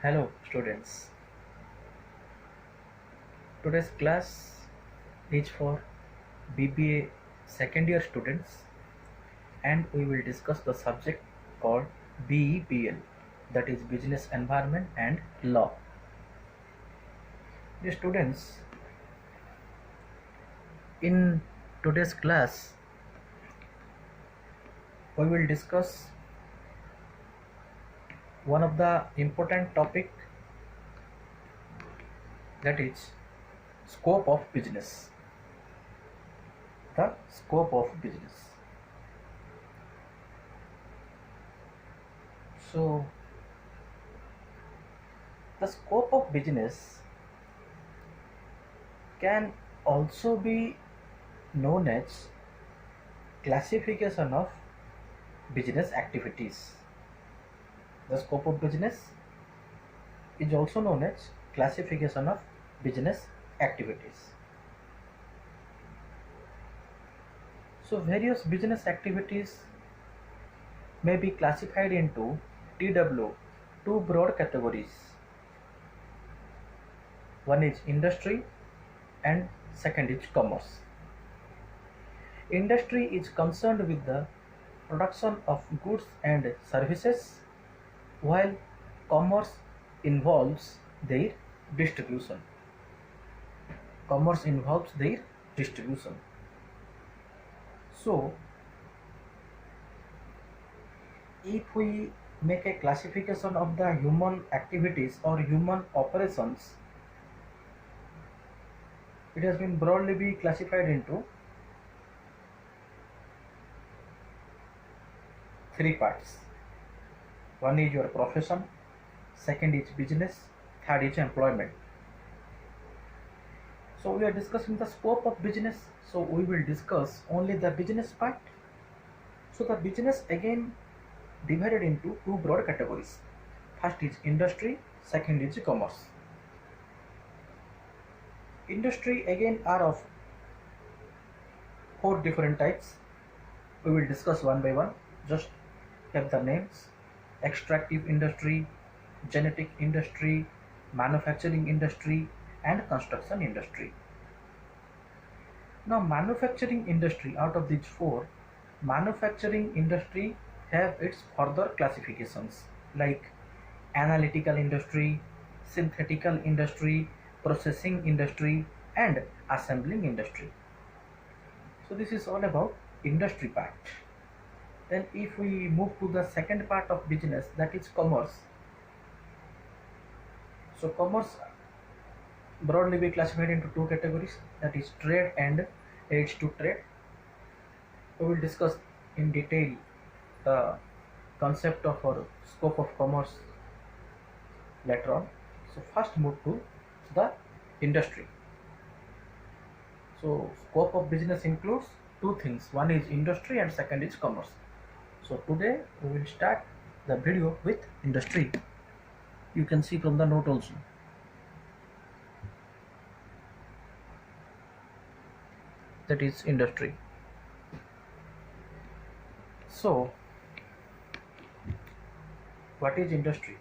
Hello students. Today's class is for BBA second year students and we will discuss the subject called BEPL, that is Business Environment and Law. The students, in today's class we will discuss one of the important topic, that is scope of business. The scope of business. So the scope of business can also be known as classification of business activities. The scope of business is also known as classification of business activities. So various business activities may be classified into TW, two broad categories. One is industry and second is commerce. Industry is concerned with the production of goods and services, while commerce involves their distribution. Commerce involves their distribution. So, if we make a classification of the human activities or human operations, it has been broadly be classified into three parts. One is your profession, second is business, third is employment. So we are discussing the scope of business, so we will discuss only the business part. So the business again divided into two broad categories. First is industry, second is commerce. Industry again are of four different types. We will discuss one by one. Just have the names: extractive industry, genetic industry, manufacturing industry, and construction industry. Now manufacturing industry, out of these four, manufacturing industry have its further classifications like analytical industry, synthetical industry, processing industry, and assembling industry. So this is all about industry part. Then if we move to the second part of business, that is commerce. So commerce broadly be classified into two categories, that is trade and aids to trade. We will discuss in detail the concept of or scope of commerce later on. So first move to the industry. So scope of business includes two things, one is industry and second is commerce. So today we will start the video with industry. You can see from the note also. That is industry. So what is industry?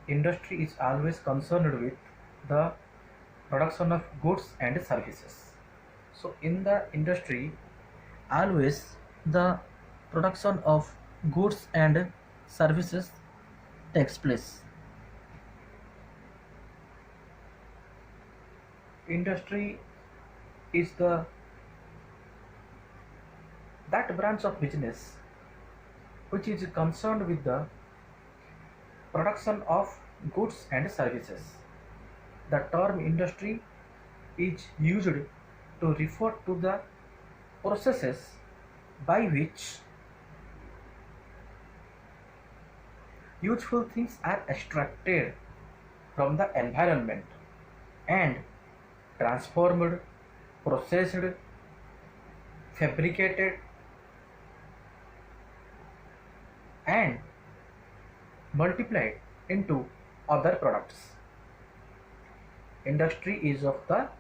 Industry is always concerned with the production of goods and services. So in the industry, always the production of goods and services takes place. Industry is that branch of business which is concerned with the production of goods and services. The term industry is used to refer to the processes by which useful things are extracted from the environment and transformed, processed, fabricated, and multiplied into other products. Industry is of that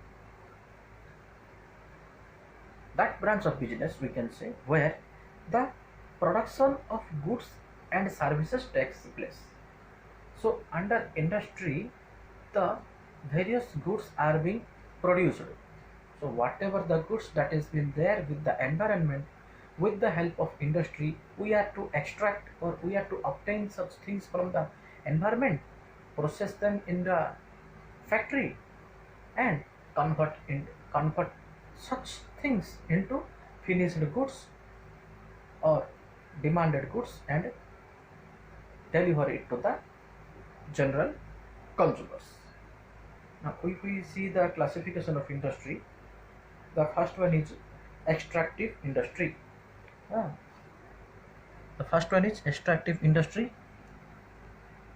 branch of business, we can say, where the production of goods and services takes place. So under industry, the various goods are being produced. So whatever the goods that is been there with the environment, with the help of industry, we are to extract or we are to obtain such things from the environment, process them in the factory, and convert such things into finished goods or demanded goods and deliver it to the general consumers. Now, if we see the classification of industry, the first one is extractive industry. Ah, the first one is extractive industry.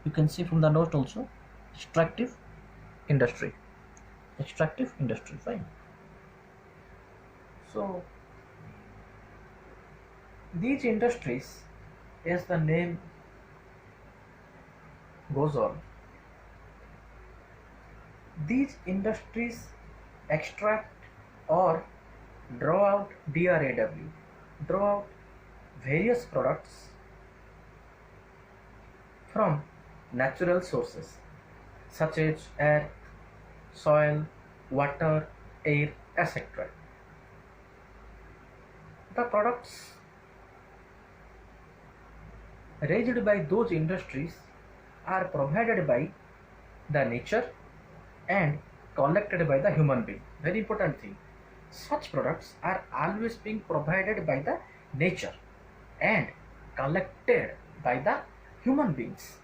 You can see from the note also, extractive industry. Extractive industry, fine. So, these industries, as the name goes on, these industries extract or draw out DRAW, draw out various products from natural sources such as air, soil, water, air, etc. The products raised by those industries are provided by the nature and collected by the human being. Very important thing. Such products are always being provided by the nature and collected by the human beings.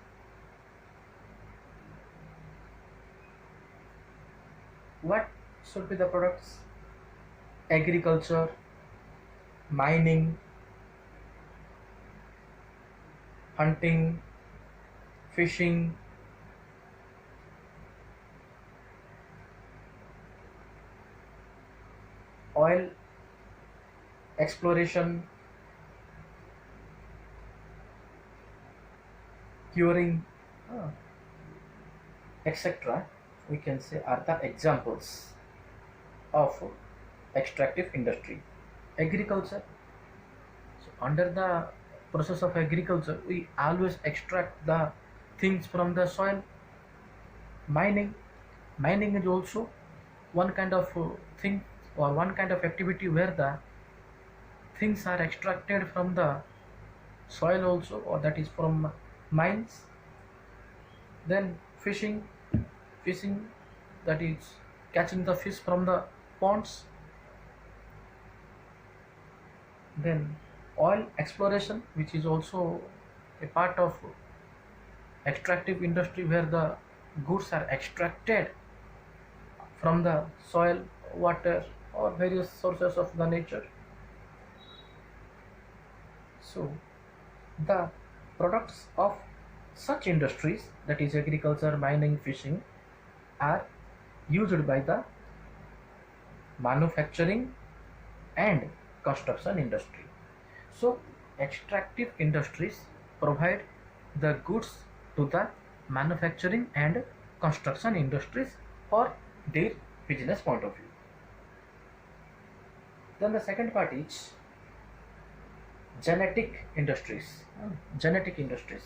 What should be the products? Agriculture, mining, hunting, fishing, oil exploration, curing, etc. we can say are the examples of extractive industry. Agriculture. So under the process of agriculture, we always extract the things from the soil. Mining is also one kind of thing or one kind of activity where the things are extracted from the soil also, or that is from mines. Then fishing, that is catching the fish from the ponds. Then oil exploration, which is also a part of extractive industry where the goods are extracted from the soil, water, or various sources of the nature. So the products of such industries, that is agriculture, mining, fishing, are used by the manufacturing and construction industry. So extractive industries provide the goods to the manufacturing and construction industries for their business point of view. Then the second part is genetic industries. Genetic industries.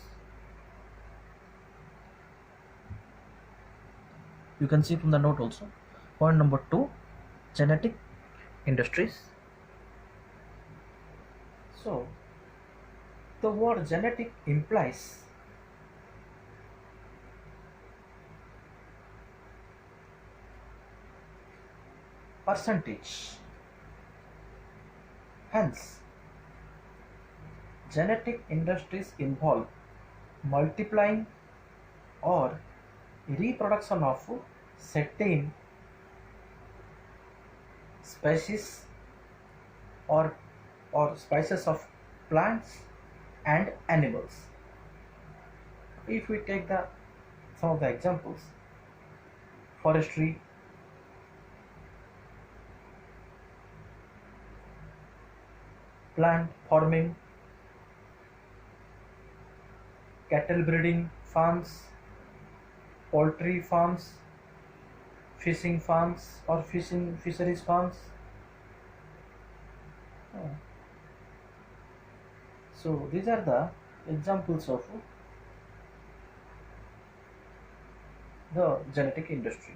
You can see from the note also. Point number 2, genetic industries. So the word genetic implies percentage. Hence, genetic industries involve multiplying or reproduction of certain species or species of plants and animals. If we take some of the examples, forestry, plant farming, cattle breeding farms, poultry farms, fishing farms or fisheries farms. So these are the examples of the genetic industry.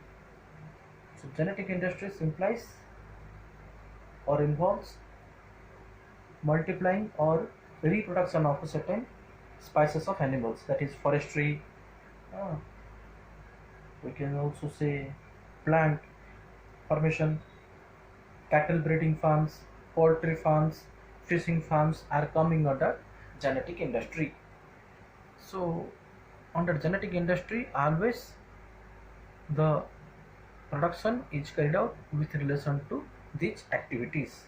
So genetic industry implies or involves multiplying or reproduction of certain species of animals, that is forestry. uh, we can also say plant formation, cattle breeding farms, poultry farms, fishing farms are coming under genetic industry. So under genetic industry, always the production is carried out with relation to these activities.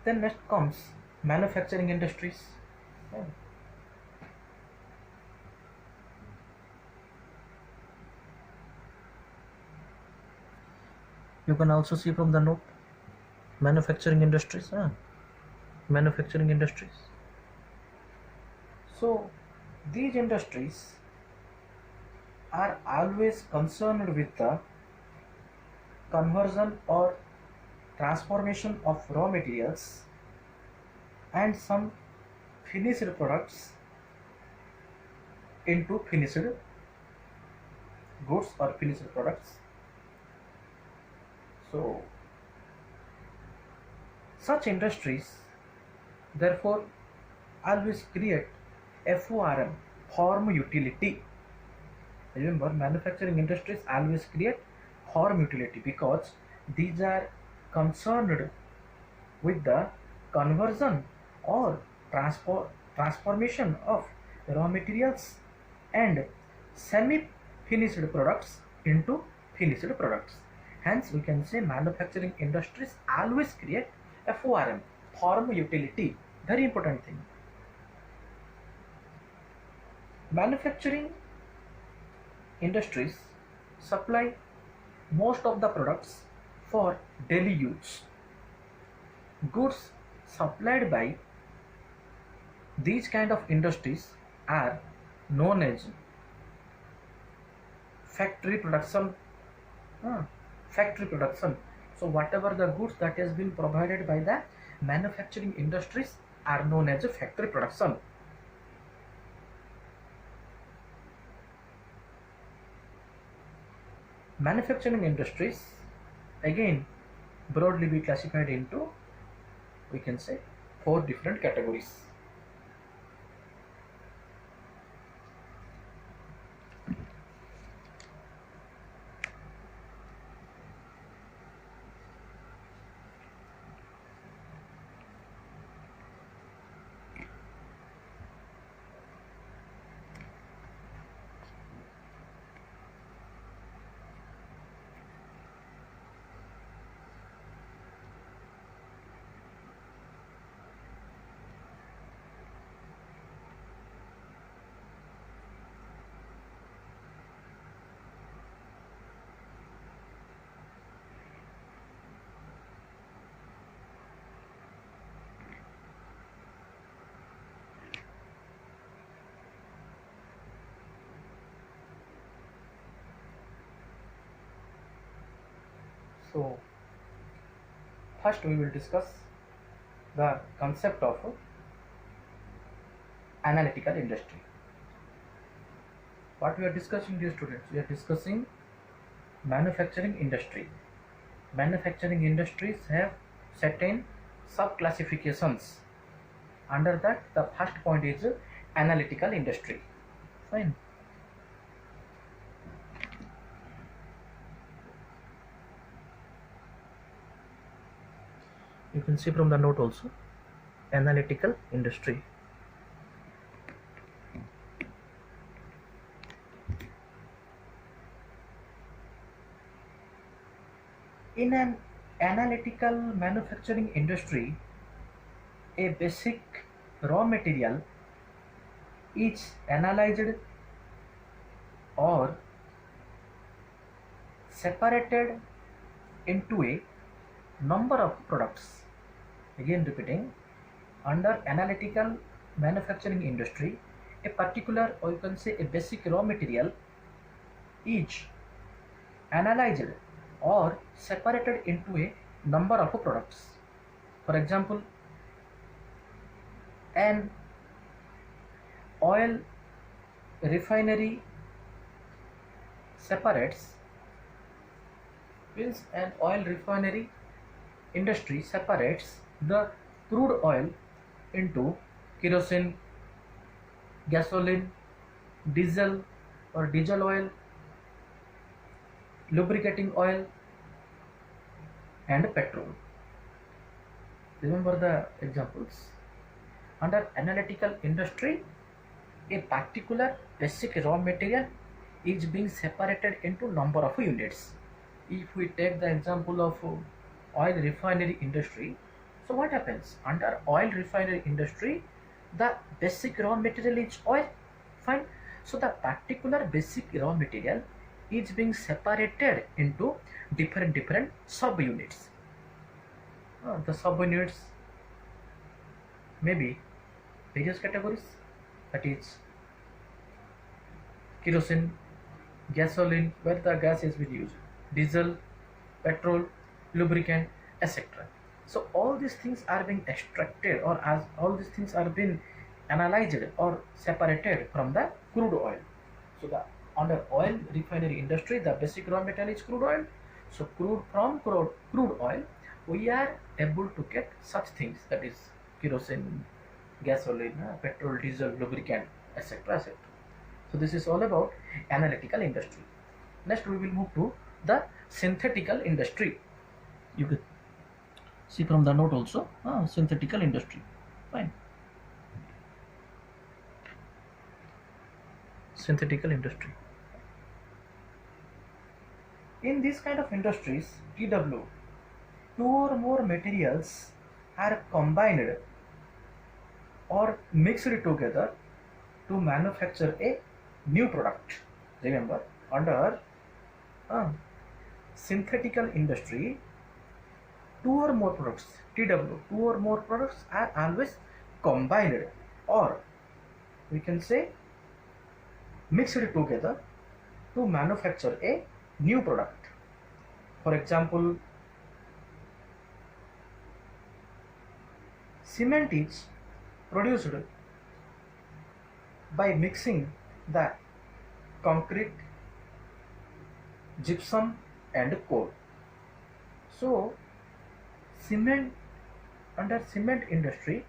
Then next comes manufacturing industries. Yeah. You can also see from the note manufacturing industries. Manufacturing industries. So these industries are always concerned with the conversion or transformation of raw materials and some finished products into finished goods or finished products. So such industries therefore always create FORM, form utility. Remember, manufacturing industries always create form utility because these are concerned with the conversion or transformation of raw materials and semi-finished products into finished products. Hence, we can say manufacturing industries always create FORM, form utility. Very important thing. Manufacturing industries supply most of the products for daily use. Goods supplied by these kind of industries are known as factory production. Factory production. So whatever the goods that has been provided by the manufacturing industries are known as a factory production. Manufacturing industries again broadly be classified into, we can say, 4 different categories. So first we will discuss the concept of analytical industry. What we are discussing, dear students? We are discussing manufacturing industry. Manufacturing industries have certain sub-classifications. Under that, the first point is analytical industry. Fine. You can see from the note also, analytical industry. In an analytical manufacturing industry, a basic raw material is analyzed or separated into a number of products. Again repeating, under analytical manufacturing industry, a particular, or you can say a basic raw material is analyzed or separated into a number of products. For example, an oil refinery separates means an oil refinery industry separates the crude oil into kerosene, gasoline, diesel or diesel oil, lubricating oil and petrol. Remember the examples. Under analytical industry, a particular basic raw material is being separated into number of units. If we take the example of oil refinery industry, so what happens? Under oil refinery industry, the basic raw material is oil. Fine. So the particular basic raw material is being separated into different subunits. The subunits may be various categories, that is kerosene, gasoline where the gas is being used, diesel, petrol, lubricant, etc. So all these things are being extracted, or as all these things are being analyzed or separated from the crude oil. So the under oil refinery industry, the basic raw material is crude oil. So crude oil, we are able to get such things, that is kerosene, gasoline, petrol, diesel, lubricant, etc. etc. So this is all about analytical industry. Next we will move to the synthetical industry. You can see from the note also, synthetical industry. Fine. Synthetical industry. In this kind of industries, TW, two or more materials are combined or mixed together to manufacture a new product. Remember, under synthetical industry, two or more products, TW, two or more products are always combined, or we can say mixed together to manufacture a new product. For example, cement is produced by mixing the concrete, gypsum and coal. So cement, under cement industry,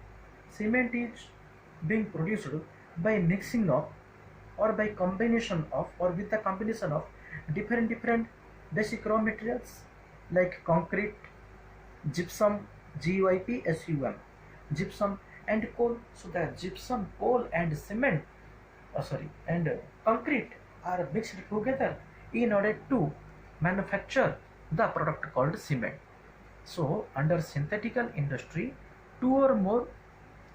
cement is being produced by mixing of, or by combination of, or with the combination of different basic raw materials like concrete, gypsum, GYPSUM, gypsum and coal. So the gypsum, coal and cement, and concrete are mixed together in order to manufacture the product called cement. So under synthetical industry, two or more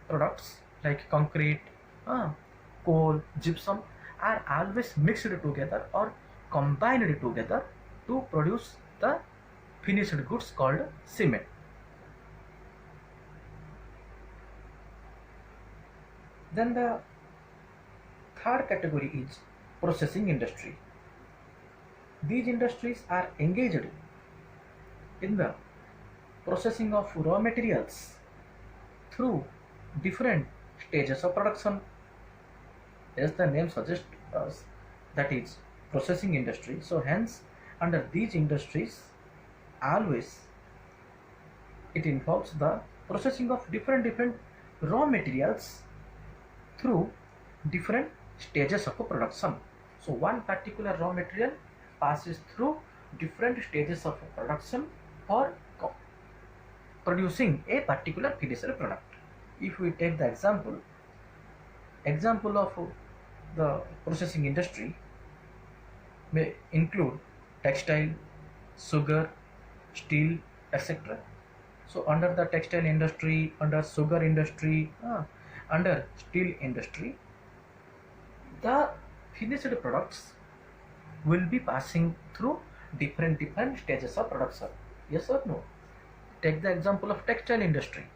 products like concrete, coal, gypsum are always mixed together or combined together to produce the finished goods called cement. Then the third category is processing industry. These industries are engaged in the processing of raw materials through different stages of production. As the name suggests us, that is processing industry. So hence under these industries, always it involves the processing of different raw materials through different stages of production. So one particular raw material passes through different stages of production for producing a particular finished product. If we take the example of the processing industry may include textile, sugar, steel, etc. So under the textile industry, under sugar industry, under steel industry, the finished products will be passing through different stages of production. Yes or no? Take the example of textile industry.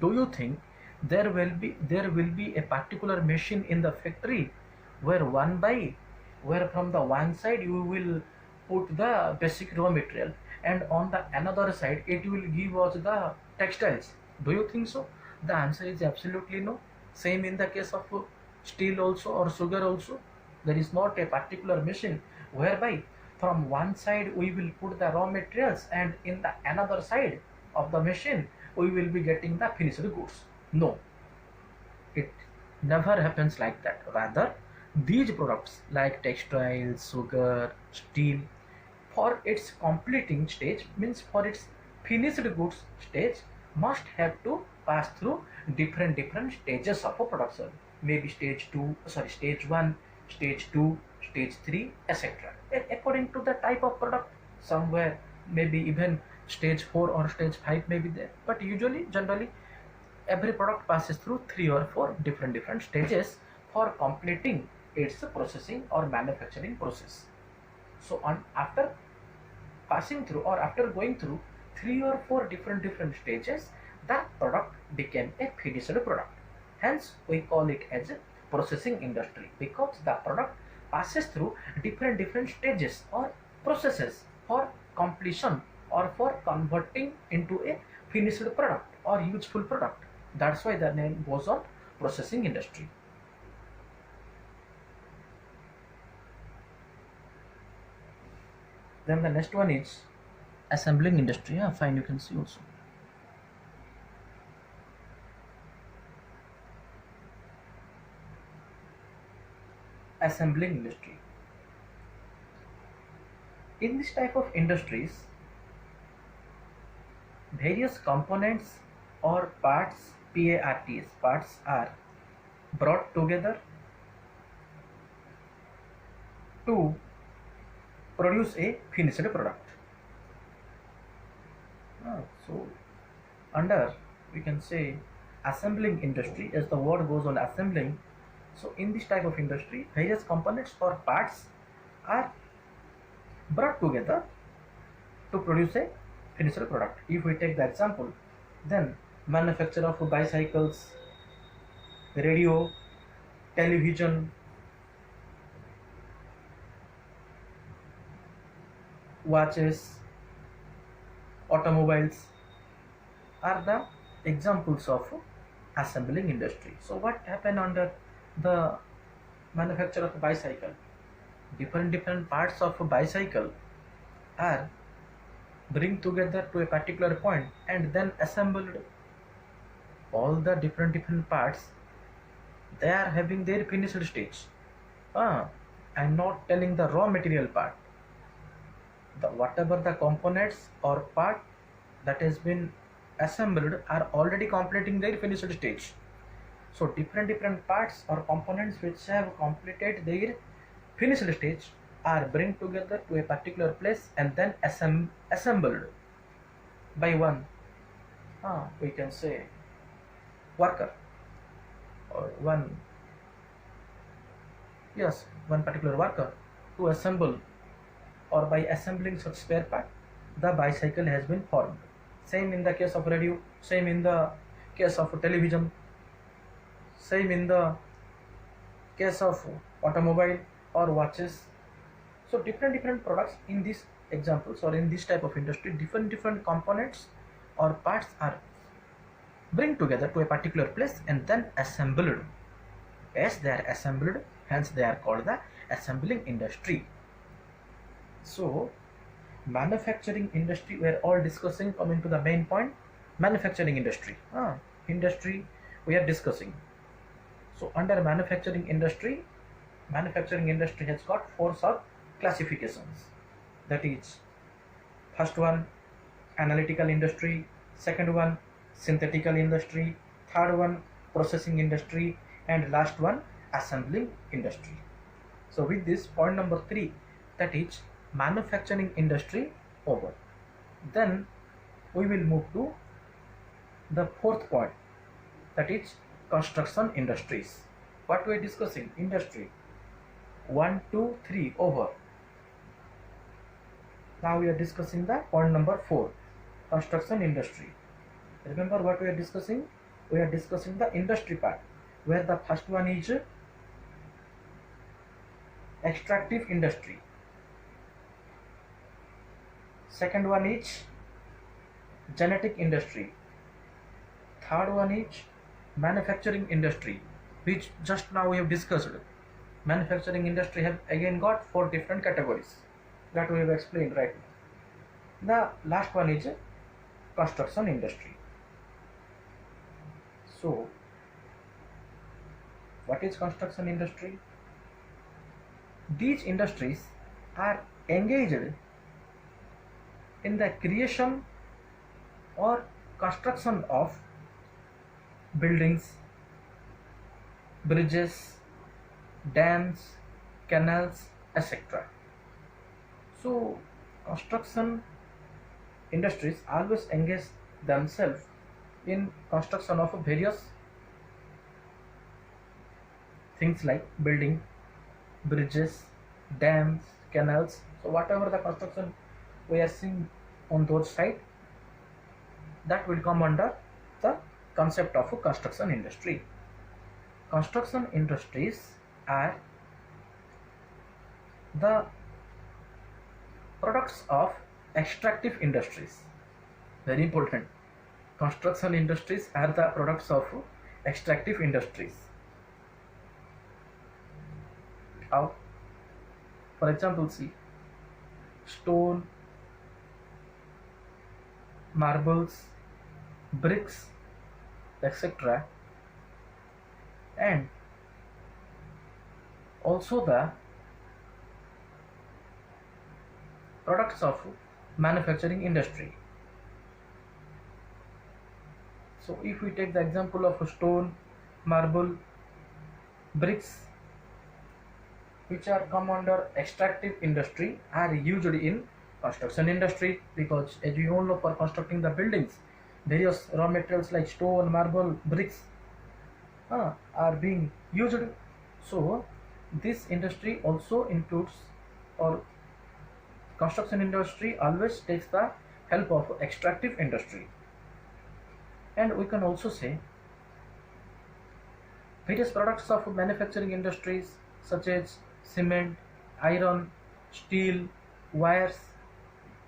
Do you think there will be a particular machine in the factory where from the one side you will put the basic raw material, and on the another side it will give us the textiles. Do you think so? The answer is absolutely no. Same in the case of steel also, or sugar also. There is not a particular machine whereby from one side we will put the raw materials, and in the another side of the machine we will be getting the finished goods. No, it never happens like that. Rather, these products like textiles, sugar, steel, for its completing stage, means for its finished goods stage, must have to pass through different stages of a production. Maybe stage 2, sorry, stage 1, stage 2, stage 3, etc. According to the type of product, somewhere maybe even stage 4 or stage 5 may be there. But usually, generally, every product passes through 3 or 4 different stages for completing its processing or manufacturing process. So on after passing through, or after going through 3 or 4 different stages, the product became a finished product. Hence we call it as a processing industry, because the product passes through different stages or processes for completion or for converting into a finished product or useful product. That's why the name goes on processing industry. Then the next one is assembling industry. Yeah, fine, you can see also. Assembling industry. In this type of industries, various components or parts, PARTs, parts are brought together to produce a finished product. So under, we can say, assembling industry, as the word goes on assembling. So in this type of industry, various components or parts are brought together to produce a finished product. If we take the example, then manufacture of bicycles, radio, television, watches, automobiles are the examples of assembling industry. So what happened under the manufacture of a bicycle? Different parts of a bicycle are bring together to a particular point and then assembled. All the different parts, they are having their finished stage. I'm not telling the raw material part. The whatever the components or part that has been assembled are already completing their finished stage. So different parts or components which have completed their finished stage are bring together to a particular place and then assembled by one, we can say, worker, or one particular worker to assemble, or by assembling such spare part, the bicycle has been formed. Same in the case of radio, same in the case of television, same in the case of automobile or watches. So different products in these examples, or in this type of industry, different components or parts are bring together to a particular place and then assembled. As they are assembled, hence they are called the assembling industry. So manufacturing industry, we are all discussing, coming to the main point, manufacturing industry. Industry we are discussing. So under manufacturing industry has got 4 sub classifications. That is, first one, analytical industry; second one, synthetical industry; third one, processing industry; and last one, assembling industry. So with this, point number 3, that is manufacturing industry, over. Then we will move to the 4th point, that is construction industries. What we are discussing? Industry 1, 2, 3 over. Now we are discussing the point number 4, construction industry. Remember what we are discussing? We are discussing the industry part, where the first one is extractive industry. second one is genetic industry, third one is manufacturing industry, which just now we have discussed. Manufacturing industry have again got 4 different categories that we have explained right now. The last one is construction industry. So what is construction industry? These industries are engaged in the creation or construction of buildings, bridges, dams, canals, etc. So construction industries always engage themselves in construction of various things like building, bridges, dams, canals. So whatever the construction we are seeing on those sites, that will come under the concept of a construction industry. Construction industries are the products of extractive industries. Very important. Construction industries are the products of extractive industries. How? For example, see, stone, marbles, bricks, etc. and also the products of manufacturing industry. So if we take the example of stone, marble, bricks, which are come under extractive industry, are used in construction industry, because as you all know, for constructing the buildings, various raw materials like stone, marble, bricks are being used. So this industry also includes, or construction industry always takes the help of extractive industry. And we can also say various products of manufacturing industries such as cement, iron, steel, wires,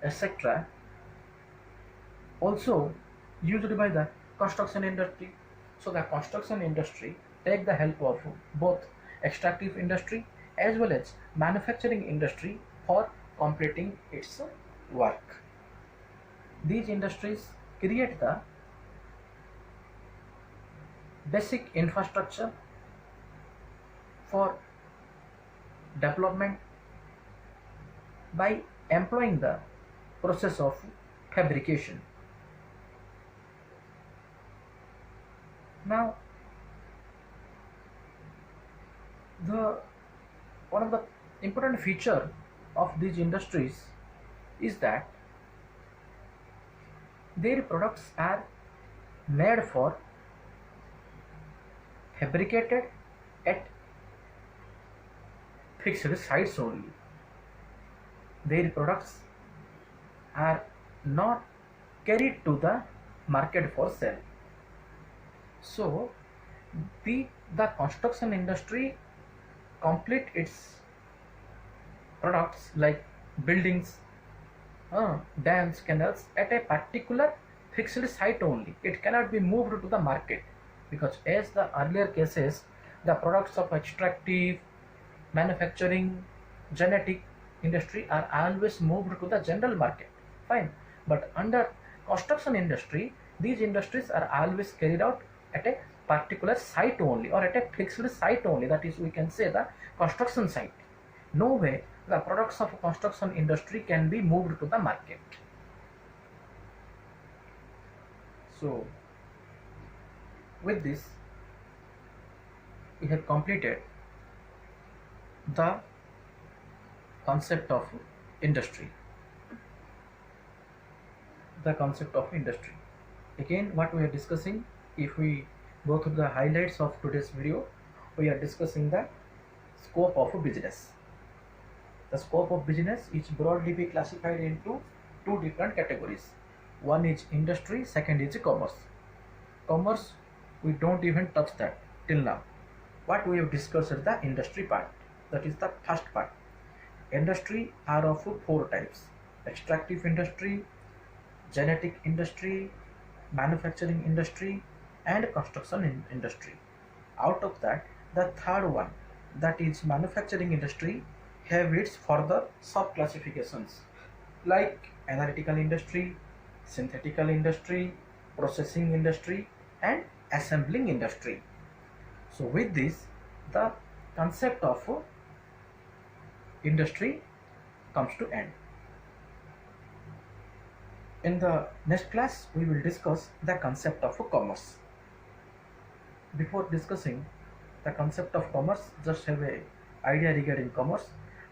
etc. also used by the construction industry. So the construction industry take the help of both extractive industry as well as manufacturing industry for completing its work. These industries create the basic infrastructure for development by employing the process of fabrication. Now, one of the important feature of these industries is that their products are made for fabricated at fixed sites only. Their products are not carried to the market for sale. So the construction industry complete its products like buildings, dams, canals at a particular fixed site only. It cannot be moved to the market, because as the earlier cases, the products of extractive, manufacturing, genetic industry are always moved to the general market. Fine. But under construction industry, these industries are always carried out at a particular site only, or at a fixed site only. That is, we can say the construction site. No way the products of construction industry can be moved to the market. So with this, we have completed the concept of industry. The concept of industry. Again, what we are discussing, if we go through the highlights of today's video, we are discussing the scope of a business. The scope of business is broadly be classified into 2 different categories. One is industry, second is commerce. Commerce, we don't even touch that till now. What we have discussed is the industry part. That is the first part. Industry are of 4 types. extractive industry, genetic industry, manufacturing industry, and construction industry. Out of that, the third one, that is manufacturing industry, have its further sub classifications like analytical industry, synthetical industry, processing industry, and assembling industry. So with this, the concept of industry comes to end. In the next class, we will discuss the concept of commerce. Before discussing the concept of commerce, just have a idea regarding commerce.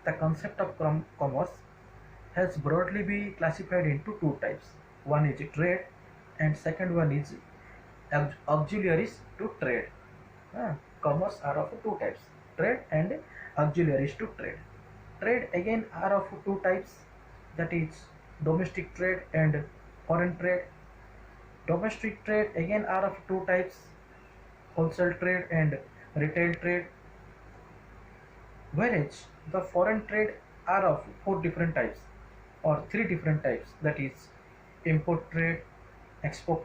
The concept of commerce has broadly been classified into two types. One is trade and second one is auxiliaries to trade. Commerce are of two types, trade and auxiliaries to trade. Trade again are of two types, that is domestic trade and foreign trade. Domestic trade again are of two types, wholesale trade and retail trade. Whereas the foreign trade are of four different types or three different types, that is import trade, export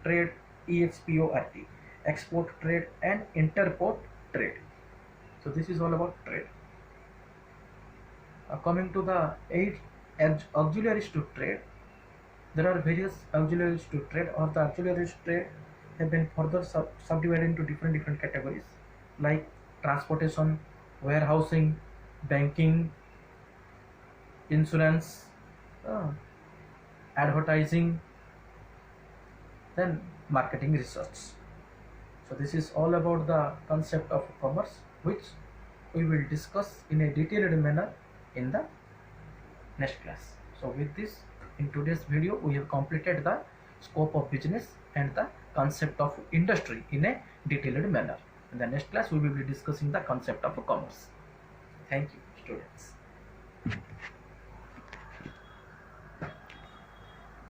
trade, EXPORT, export trade and interport trade. So this is all about trade. Coming to the 8 auxiliaries to trade, there are various auxiliaries to trade, or the auxiliaries to trade have been further subdivided into different categories like transportation, warehousing, banking, insurance, advertising, then marketing research. So this is all about the concept of commerce, which we will discuss in a detailed manner in the next class. So with this, in today's video, we have completed the scope of business and the concept of industry in a detailed manner. In the next class, we will be discussing the concept of commerce. Thank you, students.